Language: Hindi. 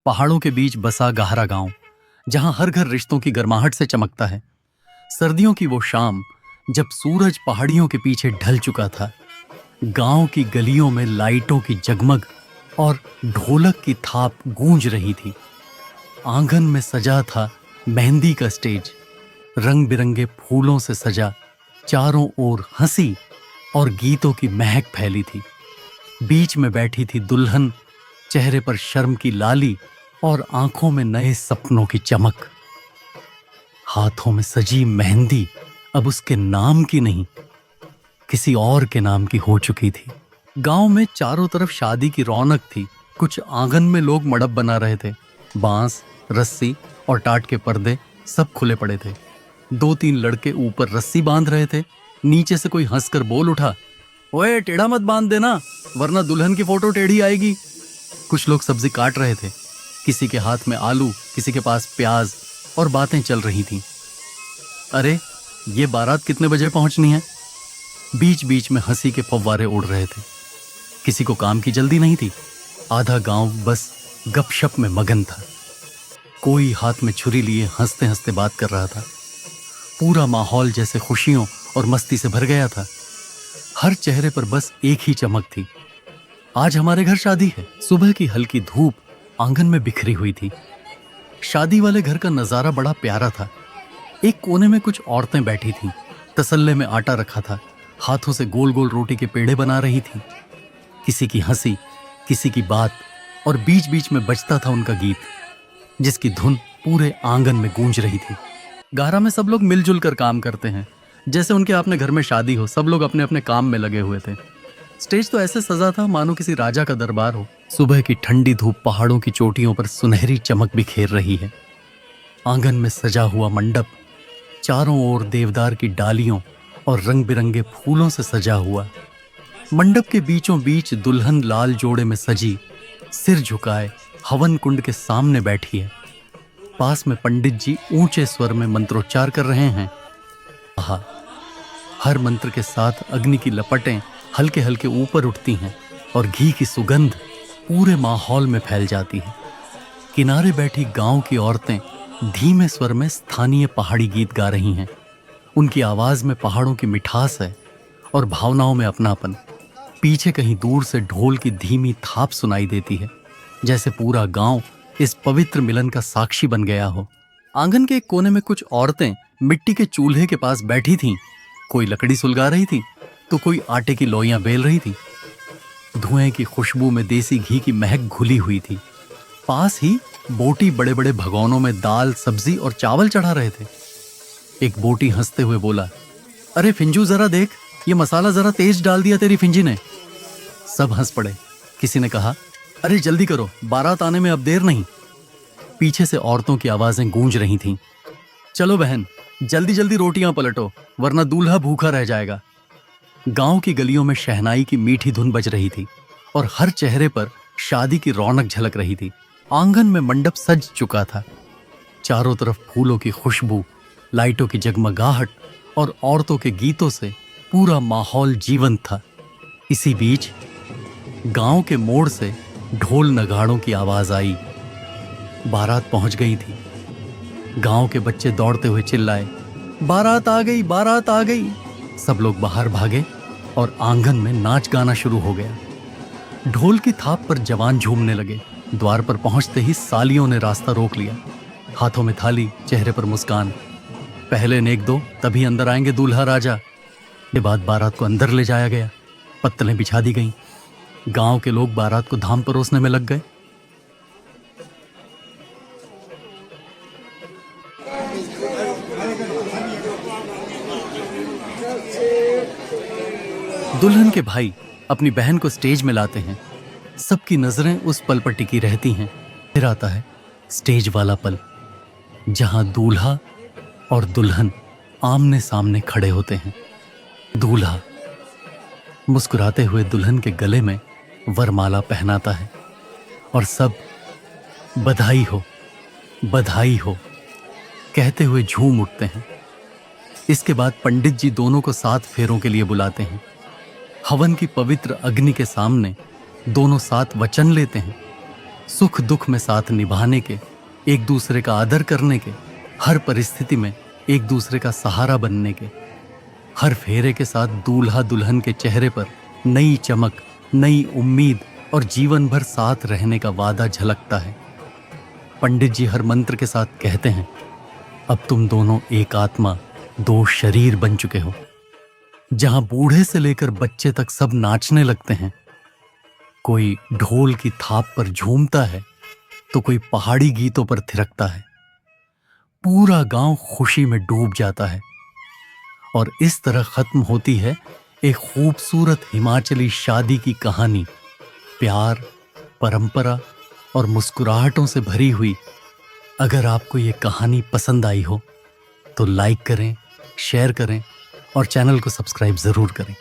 पहाड़ों के बीच बसा गहरा गांव, जहां हर घर रिश्तों की गर्माहट से चमकता है। सर्दियों की वो शाम जब सूरज पहाड़ियों के पीछे ढल चुका था, गांव की गलियों में लाइटों की जगमग और ढोलक की थाप गूंज रही थी। आंगन में सजा था मेहंदी का स्टेज, रंग बिरंगे फूलों से सजा। चारों ओर हंसी और गीतों की महक फैली थी। बीच में बैठी थी दुल्हन, चेहरे पर शर्म की लाली और आंखों में नए सपनों की चमक। हाथों में सजी मेहंदी अब उसके नाम की नहीं, किसी और के नाम की हो चुकी थी। गांव में चारों तरफ शादी की रौनक थी। कुछ आंगन में लोग मड़प बना रहे थे। बांस, रस्सी और टाट के पर्दे सब खुले पड़े थे। 2-3 लड़के ऊपर रस्सी बांध रहे थे। नीचे से कोई हंसकर बोल उठा, ओए टेढ़ा मत बांध देना, वरना दुल्हन की फोटो टेढ़ी आएगी। कुछ लोग सब्जी काट रहे थे, किसी के हाथ में आलू, किसी के पास प्याज, और बातें चल रही थीं। अरे ये बारात कितने बजे पहुंचनी है? बीच बीच में हंसी के फव्वारे उड़ रहे थे। किसी को काम की जल्दी नहीं थी। आधा गांव बस गपशप में मगन था। कोई हाथ में छुरी लिए हंसते हंसते बात कर रहा था। पूरा माहौल जैसे खुशियों और मस्ती से भर गया था। हर चेहरे पर बस एक ही चमक थी, आज हमारे घर शादी है। सुबह की हल्की धूप आंगन में बिखरी हुई थी। शादी वाले घर का नजारा बड़ा प्यारा था। एक कोने में कुछ औरतें बैठी थीं। तसल्ले में आटा रखा था, हाथों से गोल गोल रोटी के पेड़े बना रही थीं। किसी की हंसी, किसी की बात, और बीच बीच में बजता था उनका गीत, जिसकी धुन पूरे आंगन में गूंज रही थी। गारा में सब लोग मिलजुल कर काम करते हैं, जैसे उनके अपने घर में शादी हो। सब लोग अपने अपने काम में लगे हुए थे। स्टेज तो ऐसे सजा था मानो किसी राजा का दरबार हो। सुबह की ठंडी धूप पहाड़ों की चोटियों पर सुनहरी चमक बिखेर रही है। आंगन में सजा हुआ मंडप चारों ओर देवदार की डालियों और रंग बिरंगे फूलों से सजा हुआ। मंडप के बीचों बीच दुल्हन लाल जोड़े में सजी, सिर झुकाए हवन कुंड के सामने बैठी है। पास में पंडित जी ऊंचे स्वर में मंत्रोच्चार कर रहे हैं। आहा, हर मंत्र के साथ अग्नि की लपटें हल्के हल्के ऊपर उठती हैं और घी की सुगंध पूरे माहौल में फैल जाती है। किनारे बैठी गांव की औरतें धीमे स्वर में स्थानीय पहाड़ी गीत गा रही हैं। उनकी आवाज में पहाड़ों की मिठास है और भावनाओं में अपनापन। पीछे कहीं दूर से ढोल की धीमी थाप सुनाई देती है, जैसे पूरा गांव इस पवित्र मिलन का साक्षी बन गया हो। आंगन के एक कोने में कुछ औरतें मिट्टी के चूल्हे के पास बैठी थीं। कोई लकड़ी सुलगा रही थी, तो कोई आटे की लोइयां बेल रही थी। धुएं की खुशबू में देसी घी की महक घुली हुई थी। पास ही बोटी बड़े बड़े भगोनों में दाल, सब्जी और चावल चढ़ा रहे थे। एक बोटी हंसते हुए बोला, अरे फिंजू जरा देख, ये मसाला जरा तेज डाल दिया तेरी फिंजी ने। सब हंस पड़े। किसी ने कहा, अरे जल्दी करो, बारात आने में अब देर नहीं। पीछे से औरतों की आवाजें गूंज रही थीं, चलो बहन, जल्दी जल्दी रोटियां पलटो, वरना दूल्हा भूखा रह जाएगा। गांव की गलियों में शहनाई की मीठी धुन बज रही थी और हर चेहरे पर शादी की रौनक झलक रही थी। आंगन में मंडप सज चुका था। चारों तरफ फूलों की खुशबू, लाइटों की जगमगाहट और औरतों के गीतों से पूरा माहौल जीवंत था। इसी बीच गांव के मोड़ से ढोल नगाड़ों की आवाज आई। बारात पहुंच गई थी। गांव के बच्चे दौड़ते हुए चिल्लाए, बारात आ गई, बारात आ गई। सब लोग बाहर भागे और आंगन में नाच गाना शुरू हो गया। ढोल की थाप पर जवान झूमने लगे। द्वार पर पहुंचते ही सालियों ने रास्ता रोक लिया। हाथों में थाली, चेहरे पर मुस्कान। पहले नेक दो, तभी अंदर आएंगे दूल्हा राजा। के बाद बारात को अंदर ले जाया गया। पत्तलें बिछा दी गईं। गांव के लोग बारात को धाम परोसने में लग गए। दुल्हन के भाई अपनी बहन को स्टेज में लाते हैं। सबकी नजरें उस पल पर टिकी रहती हैं। फिर आता है स्टेज वाला पल, जहां दूल्हा और दुल्हन आमने सामने खड़े होते हैं। दूल्हा मुस्कुराते हुए दुल्हन के गले में वरमाला पहनाता है और सब बधाई हो, बधाई हो कहते हुए झूम उठते हैं। इसके बाद पंडित जी दोनों को 7 फेरों के लिए बुलाते हैं। हवन की पवित्र अग्नि के सामने दोनों 7 वचन लेते हैं। सुख दुख में साथ निभाने के, एक दूसरे का आदर करने के, हर परिस्थिति में एक दूसरे का सहारा बनने के। हर फेरे के साथ दूल्हा दुल्हन के चेहरे पर नई चमक, नई उम्मीद और जीवन भर साथ रहने का वादा झलकता है। पंडित जी हर मंत्र के साथ कहते हैं, अब तुम दोनों एक आत्मा, दो शरीर बन चुके हो। जहां बूढ़े से लेकर बच्चे तक सब नाचने लगते हैं, कोई ढोल की थाप पर झूमता है तो कोई पहाड़ी गीतों पर थिरकता है। पूरा गांव खुशी में डूब जाता है और इस तरह खत्म होती है एक खूबसूरत हिमाचली शादी की कहानी। प्यार, परंपरा और मुस्कुराहटों से भरी हुई। अगर आपको ये कहानी पसंद आई हो तो लाइक करें, शेयर करें और चैनल को सब्सक्राइब जरूर करें।